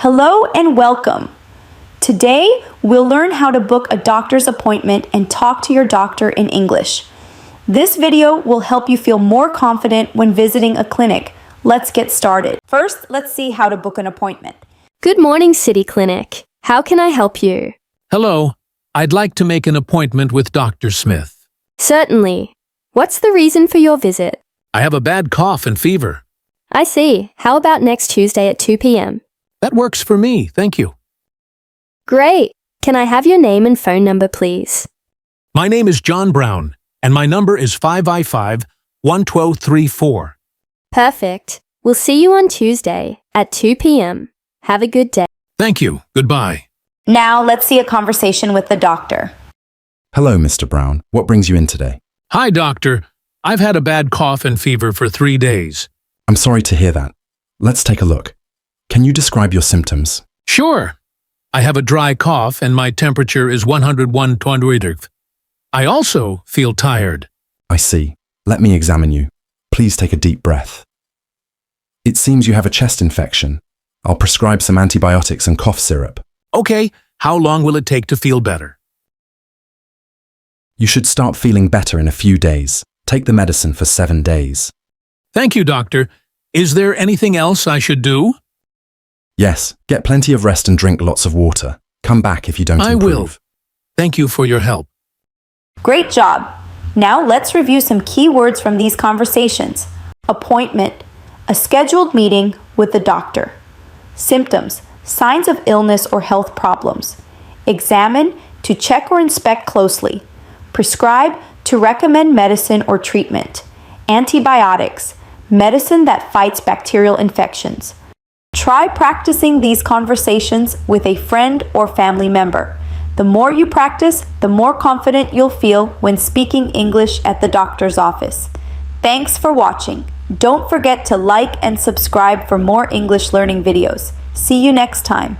Hello and welcome. Today, we'll learn how to book a doctor's appointment and talk to your doctor in English. This video will help you feel more confident when visiting a clinic. Let's get started. First, let's see how to book an appointment. Good morning, City Clinic. How can I help you? Hello. I'd like to make an appointment with Dr. Smith. Certainly. What's the reason for your visit? I have a bad cough and fever. I see. How about next Tuesday at 2 p.m.? That works for me, thank you. Great. Can I have your name and phone number, please? My name is John Brown, and my number is 555-11234. Perfect. We'll see you on Tuesday at 2 p.m. Have a good day. Thank you. Goodbye. Now, let's see a conversation with the doctor. Hello, Mr. Brown. What brings you in today? Hi, doctor. I've had a bad cough and fever for 3 days. I'm sorry to hear that. Let's take a look. Can you describe your symptoms? Sure. I have a dry cough and my temperature is 101.2. I also feel tired. I see. Let me examine you. Please take a deep breath. It seems you have a chest infection. I'll prescribe some antibiotics and cough syrup. Okay, how long will it take to feel better? You should start feeling better in a few days. Take the medicine for 7 days. Thank you, doctor. Is there anything else I should do? Yes, get plenty of rest and drink lots of water. Come back if you don't I improve. will. Thank you for your help. Great job. Now, let's review some key words from these conversations. Appointment, a scheduled meeting with the doctor. Symptoms, signs of illness or health problems. Examine, to check or inspect closely. Prescribe, to recommend medicine or treatment. Antibiotics, medicine that fights bacterial infections. Try practicing these conversations with a friend or family member. The more you practice, the more confident you'll feel when speaking English at the doctor's office. Thanks for watching. Don't forget to like and subscribe for more English learning videos. See you next time.